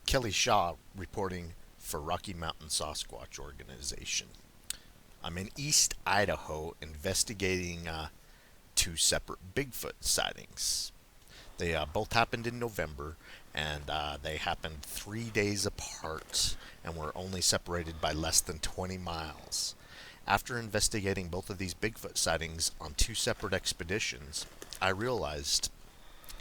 Kelly Shaw reporting for Rocky Mountain Sasquatch Organization. I'm in East Idaho investigating two separate Bigfoot sightings. They both happened in November, and they happened 3 days apart and were only separated by less than 20 miles. After investigating both of these Bigfoot sightings on two separate expeditions, I realized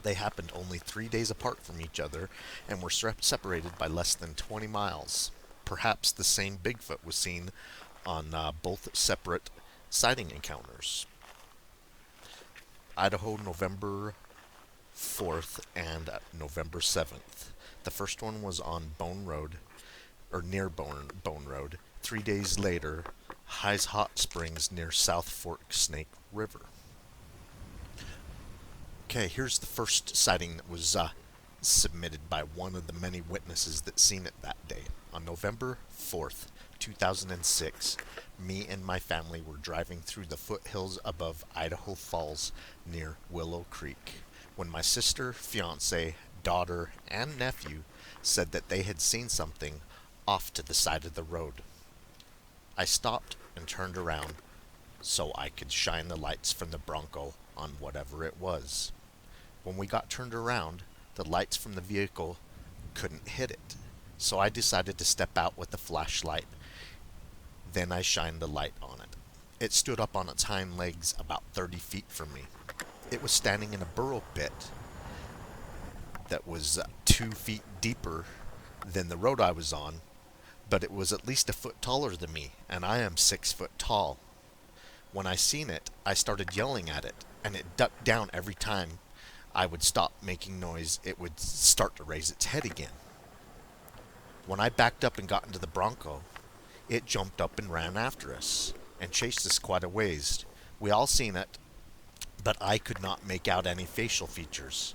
they happened only 3 days apart from each other and were separated by less than 20 miles. Perhaps the same Bigfoot was seen on both separate sighting encounters. Idaho, November 4th and November 7th. The first one was on Bone Road, or near Bone Road. 3 days later, Highs Hot Springs near South Fork Snake River. Okay, here's the first sighting that was submitted by one of the many witnesses that seen it that day. On November 4th, 2006, me and my family were driving through the foothills above Idaho Falls near Willow Creek when my sister, fiance, daughter, and nephew said that they had seen something off to the side of the road. I stopped and turned around so I could shine the lights from the Bronco on whatever it was. When we got turned around, the lights from the vehicle couldn't hit it, so I decided to step out with the flashlight. Then I shined the light on it. It stood up on its hind legs about 30 feet from me. It was standing in a burrow pit that was 2 feet deeper than the road I was on, but it was at least a foot taller than me, and I am 6 foot tall. When I seen it, I started yelling at it, and it ducked down every time I would stop making noise. It would start to raise its head again. When I backed up and got into the Bronco, it jumped up and ran after us and chased us quite a ways. We all seen it, but I could not make out any facial features.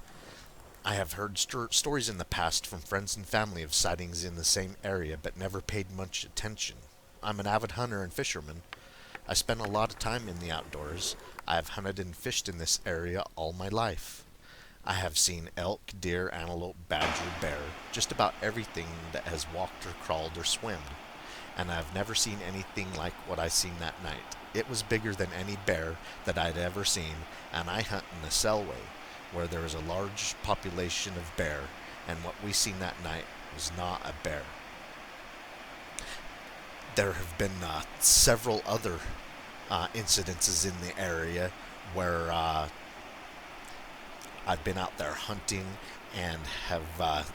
I have heard stories in the past from friends and family of sightings in the same area, but never paid much attention. I'm an avid hunter and fisherman. I spend a lot of time in the outdoors. I have hunted and fished in this area all my life. I have seen elk, deer, antelope, badger, bear, just about everything that has walked or crawled or swam. And I have never seen anything like what I seen that night. It was bigger than any bear that I'd ever seen, and I hunt in the Selway, where there is a large population of bear, and what we seen that night was not a bear. There have been several other incidences in the area where I've been out there hunting and have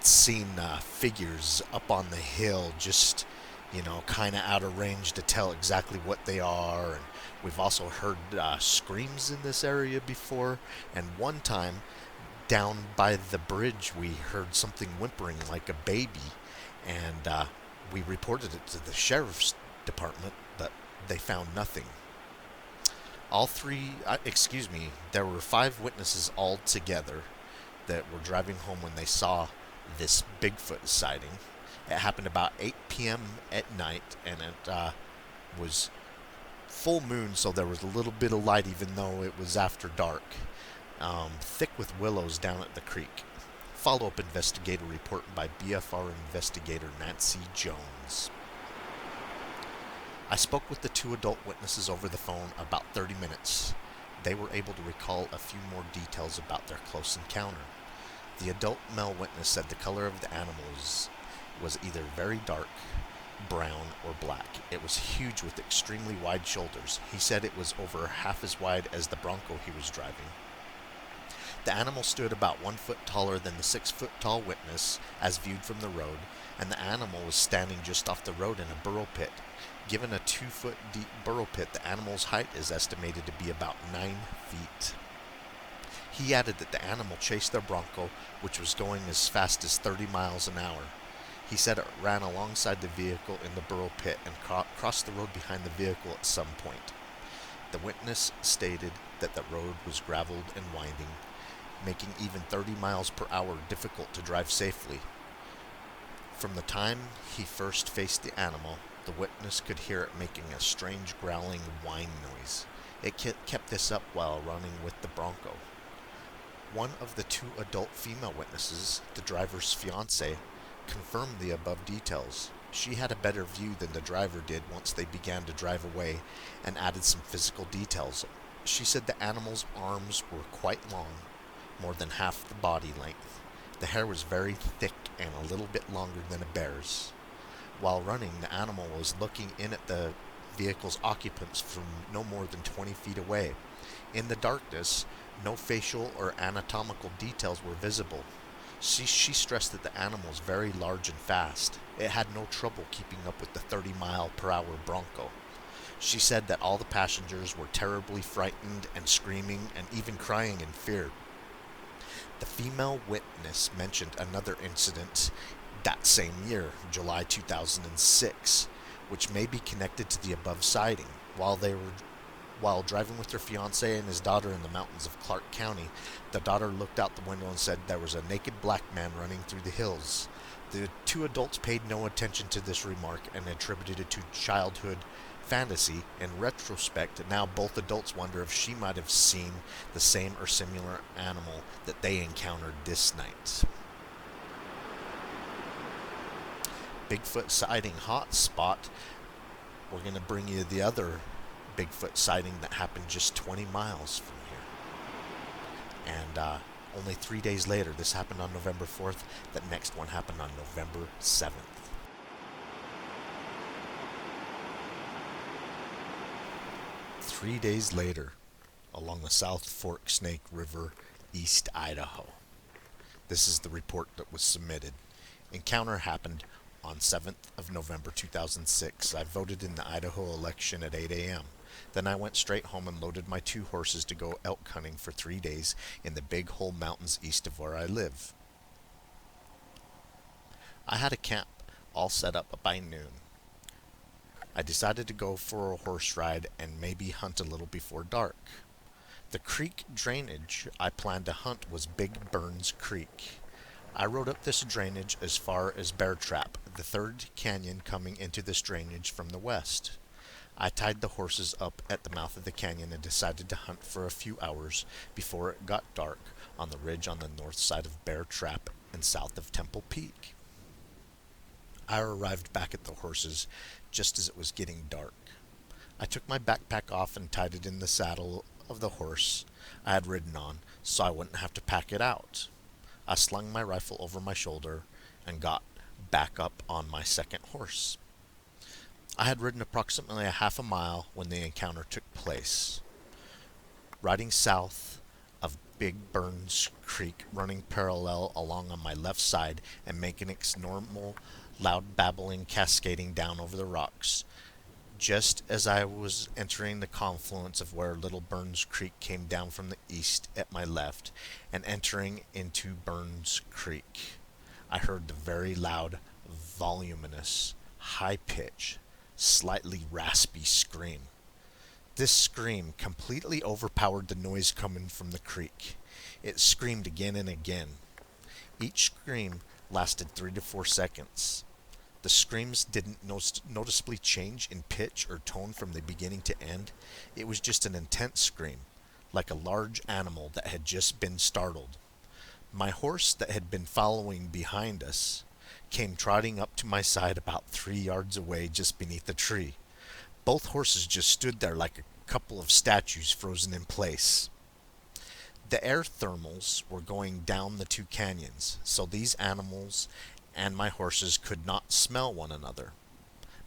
seen figures up on the hill, just kind of out of range to tell exactly what they are. And we've also heard screams in this area before, and one time down by the bridge we heard something whimpering like a baby, and we reported it to the sheriff's department, but they found nothing. There were 5 witnesses all together that were driving home when they saw this Bigfoot sighting. It happened about 8 p.m. at night, and it was full moon, so there was a little bit of light even though it was after dark. Thick with willows down at the creek. Follow-up investigator report by BFR investigator Nancy Jones. I spoke with the 2 adult witnesses over the phone about 30 minutes. They were able to recall a few more details about their close encounter. The adult male witness said the color of the animals was either very dark, brown, or black. It was huge with extremely wide shoulders. He said it was over half as wide as the Bronco he was driving. The animal stood about 1 foot taller than the 6 foot tall witness as viewed from the road, and the animal was standing just off the road in a burrow pit. Given a 2 foot deep burrow pit, the animal's height is estimated to be about 9 feet. He added that the animal chased their Bronco, which was going as fast as 30 miles an hour. He said it ran alongside the vehicle in the burrow pit and crossed the road behind the vehicle at some point. The witness stated that the road was graveled and winding, making even 30 miles per hour difficult to drive safely. From the time he first faced the animal, the witness could hear it making a strange growling whine noise. It kept this up while running with the Bronco. One of the 2 adult female witnesses, the driver's fiance, confirmed the above details. She had a better view than the driver did once they began to drive away and added some physical details. She said the animal's arms were quite long, more than half the body length. The hair was very thick and a little bit longer than a bear's. While running, the animal was looking in at the vehicle's occupants from no more than 20 feet away. In the darkness, no facial or anatomical details were visible. She stressed that the animal was very large and fast. It had no trouble keeping up with the 30-mile-per-hour Bronco. She said that all the passengers were terribly frightened and screaming and even crying in fear. The female witness mentioned another incident that same year, July 2006, which may be connected to the above sighting. While driving with her fiancé and his daughter in the mountains of Clark County, the daughter looked out the window and said there was a naked black man running through the hills. The two adults paid no attention to this remark and attributed it to childhood fantasy. In retrospect, now both adults wonder if she might have seen the same or similar animal that they encountered this night. Bigfoot sighting hotspot. We're going to bring you the other Bigfoot sighting that happened just 20 miles from here. And only 3 days later, this happened on November 4th, that next one happened on November 7th. Three days later, along the South Fork Snake River, East Idaho. This is the report that was submitted. Encounter happened on 7th of November 2006. I voted in the Idaho election at 8 a.m. Then I went straight home and loaded my 2 horses to go elk hunting for 3 days in the Big Hole Mountains east of where I live. I had a camp all set up by noon. I decided to go for a horse ride and maybe hunt a little before dark. The creek drainage I planned to hunt was Big Burns Creek. I rode up this drainage as far as Bear Trap, the third canyon coming into this drainage from the west. I tied the horses up at the mouth of the canyon and decided to hunt for a few hours before it got dark on the ridge on the north side of Bear Trap and south of Temple Peak. I arrived back at the horses just as it was getting dark. I took my backpack off and tied it in the saddle of the horse I had ridden on so I wouldn't have to pack it out. I slung my rifle over my shoulder and got back up on my second horse. I had ridden approximately a half a mile when the encounter took place. Riding south of Big Burns Creek, running parallel along on my left side and making its normal loud babbling cascading down over the rocks. Just as I was entering the confluence of where Little Burns Creek came down from the east at my left and entering into Burns Creek, I heard the very loud, voluminous, high-pitched, slightly raspy scream. This scream completely overpowered the noise coming from the creek. It screamed again and again. Each scream lasted 3 to 4 seconds. The screams didn't noticeably change in pitch or tone from the beginning to end. It was just an intense scream, like a large animal that had just been startled. My horse that had been following behind us came trotting up to my side about 3 yards away just beneath a tree. Both horses just stood there like a couple of statues frozen in place. The air thermals were going down the 2 canyons, so these animals and my horses could not smell one another.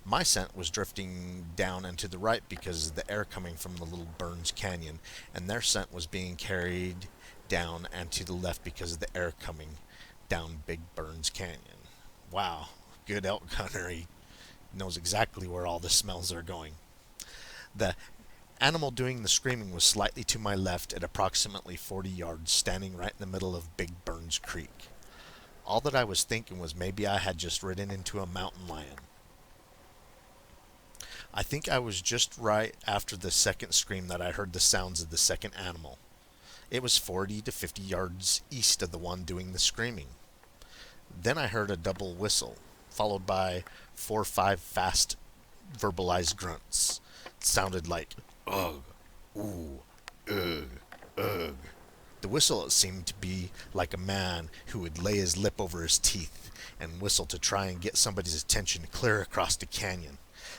My scent was drifting down and to the right because of the air coming from the Little Burns Canyon, and their scent was being carried down and to the left because of the air coming down Big Burns Canyon. Wow, good elk hunter. He knows exactly where all the smells are going. The animal doing the screaming was slightly to my left at approximately 40 yards, standing right in the middle of Big Burns Creek. All that I was thinking was maybe I had just ridden into a mountain lion. I think I was just right after the second scream that I heard the sounds of the second animal. It was 40 to 50 yards east of the one doing the screaming. Then I heard a double whistle, followed by 4 or 5 fast verbalized grunts. It sounded like ugh, ooh, ugh, ugh. The whistle seemed to be like a man who would lay his lip over his teeth and whistle to try and get somebody's attention clear across the canyon.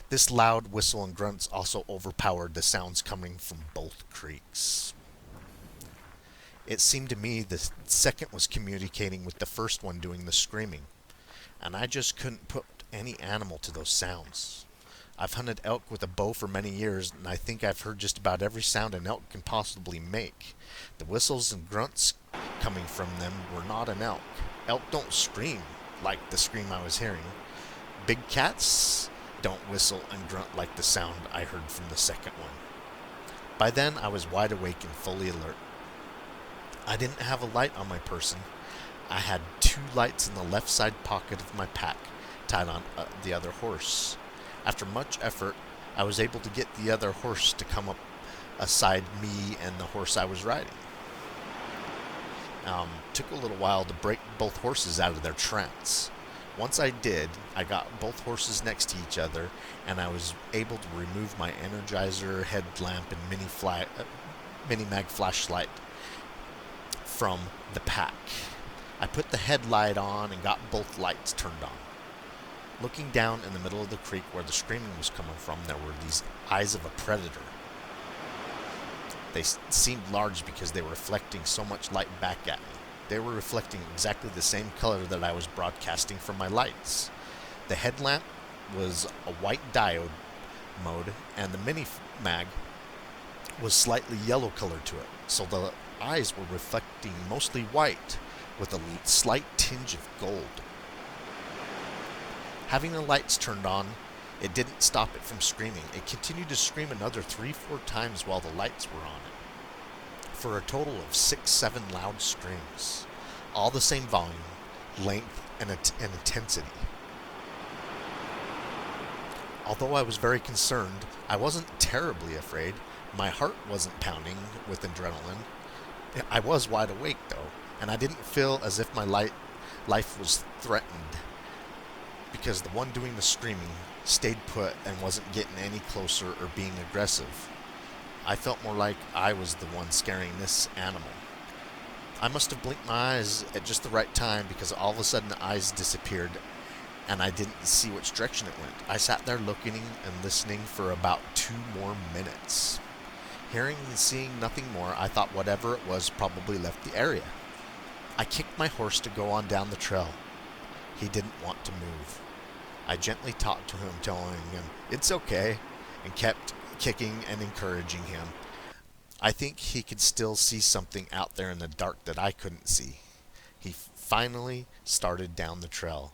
This loud whistle and grunts also overpowered the sounds coming from both creeks. It seemed to me the second was communicating with the first one doing the screaming, and I just couldn't put any animal to those sounds. I've hunted elk with a bow for many years, and I think I've heard just about every sound an elk can possibly make. The whistles and grunts coming from them were not an elk. Elk don't scream like the scream I was hearing. Big cats don't whistle and grunt like the sound I heard from the second one. By then, I was wide awake and fully alert. I didn't have a light on my person. I had 2 lights in the left side pocket of my pack, tied on the other horse. After much effort, I was able to get the other horse to come up aside me and the horse I was riding. Took a little while to break both horses out of their trance. Once I did, I got both horses next to each other, and I was able to remove my Energizer headlamp and mini-mag flashlight from the pack. I put the headlight on and got both lights turned on. Looking down in the middle of the creek where the screaming was coming from, there were these eyes of a predator. They seemed large because they were reflecting so much light back at me. They were reflecting exactly the same color that I was broadcasting from my lights. The headlamp was a white diode mode, and the mini mag was slightly yellow colored to it, so the eyes were reflecting mostly white with a slight tinge of gold. Having the lights turned on, it didn't stop it from screaming. It continued to scream another 3-4 times while the lights were on it, for a total of 6-7 loud screams, all the same volume, length, and intensity. Although I was very concerned, I wasn't terribly afraid. My heart wasn't pounding with adrenaline. I was wide awake, though, and I didn't feel as if my life was threatened, because the one doing the screaming stayed put and wasn't getting any closer or being aggressive. I felt more like I was the one scaring this animal. I must have blinked my eyes at just the right time, because all of a sudden the eyes disappeared and I didn't see which direction it went. I sat there looking and listening for about 2 more minutes. Hearing and seeing nothing more, I thought whatever it was probably left the area. I kicked my horse to go on down the trail. He didn't want to move. I gently talked to him, telling him it's okay, and kept kicking and encouraging him. I think he could still see something out there in the dark that I couldn't see. He finally started down the trail.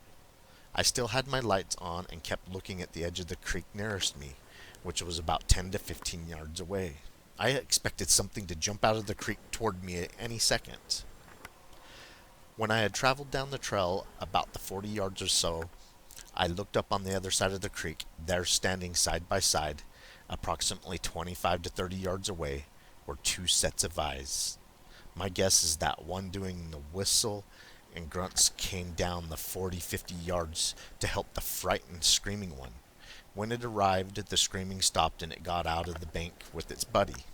I still had my lights on and kept looking at the edge of the creek nearest me, which was about 10 to 15 yards away. I expected something to jump out of the creek toward me at any second. When I had traveled down the trail about the 40 yards or so, I looked up on the other side of the creek. There, standing side by side, approximately 25 to 30 yards away, were 2 sets of eyes. My guess is that one doing the whistle and grunts came down the 40-50 yards to help the frightened screaming one. When it arrived, the screaming stopped and it got out of the bank with its buddy.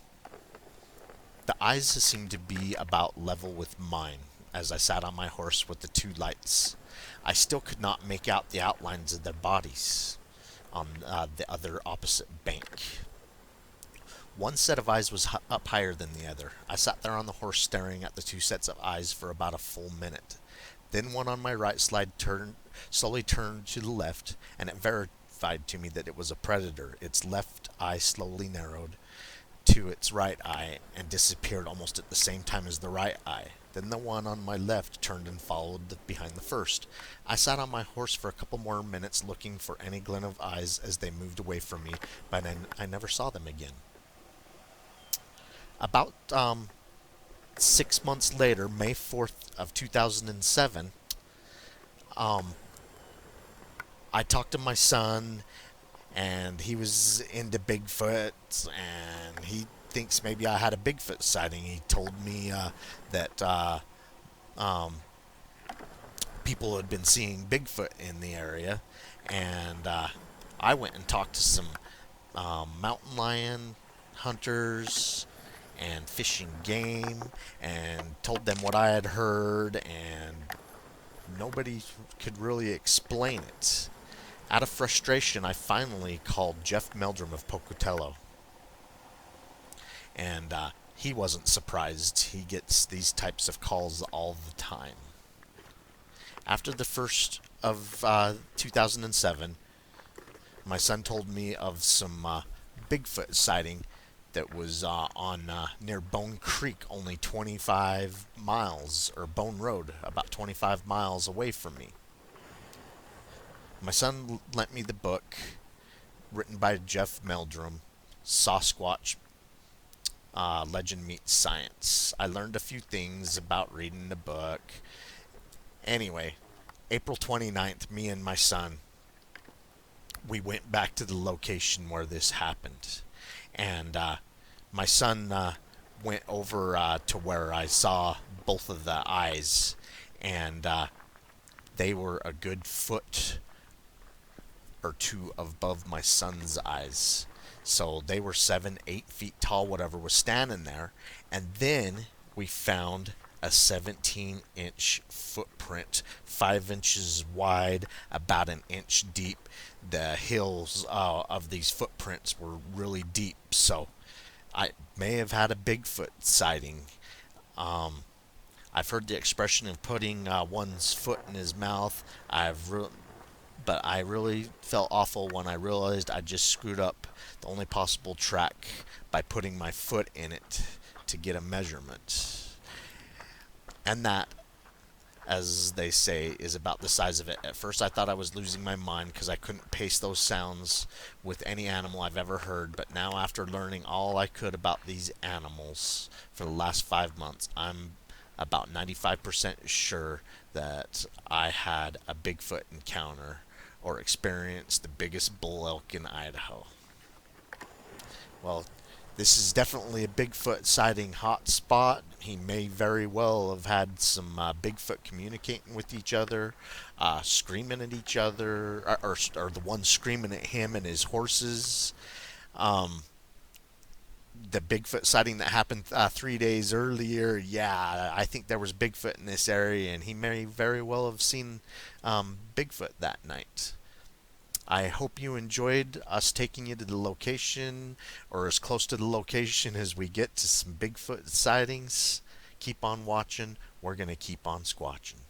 The eyes seemed to be about level with mine as I sat on my horse with the 2 lights. I still could not make out the outlines of their bodies on the other opposite bank. One set of eyes was up higher than the other. I sat there on the horse staring at the 2 sets of eyes for about a full minute. Then one on my right slowly turned to the left, and it verified to me that it was a predator. Its left eye slowly narrowed to its right eye and disappeared almost at the same time as the right eye. Then the one on my left turned and followed behind the first. I sat on my horse for a couple more minutes looking for any glint of eyes as they moved away from me, but I never saw them again. About 6 months later, May 4th of 2007, I talked to my son, and he was into Bigfoot, and he thinks maybe I had a Bigfoot sighting. He told me that people had been seeing Bigfoot in the area, and I went and talked to some mountain lion hunters and fishing game and told them what I had heard, and nobody could really explain it. Out of frustration, I finally called Jeff Meldrum of Pocatello, and he wasn't surprised. He gets these types of calls all the time. After the first of 2007, my son told me of some Bigfoot sighting that was on near Bone Creek, only 25 miles, or Bone Road, about 25 miles away from me. My son lent me the book written by Jeff Meldrum, Sasquatch Legend Meets Science. I learned a few things about reading the book. Anyway, April 29th, me and my son, we went back to the location where this happened. And my son went over to where I saw both of the eyes. And they were a good foot or two above my son's eyes. So they were 7, 8 feet tall, whatever was standing there. And then we found a 17-inch footprint, 5 inches wide, about an inch deep. The hills of these footprints were really deep, so I may have had a Bigfoot sighting. I've heard the expression of putting one's foot in his mouth. But I really felt awful when I realized I just screwed up the only possible track by putting my foot in it to get a measurement. And that, as they say, is about the size of it. At first I thought I was losing my mind because I couldn't pace those sounds with any animal I've ever heard, but now after learning all I could about these animals for the last 5 months, I'm about 95% sure that I had a Bigfoot encounter or experienced the biggest bull elk in Idaho. Well, this is definitely a Bigfoot sighting hotspot. He may very well have had some Bigfoot communicating with each other, screaming at each other, or the one screaming at him and his horses. The Bigfoot sighting that happened 3 days earlier, yeah, I think there was Bigfoot in this area, and he may very well have seen Bigfoot that night. I hope you enjoyed us taking you to the location, or as close to the location as we get to some Bigfoot sightings. Keep on watching. We're going to keep on squatching.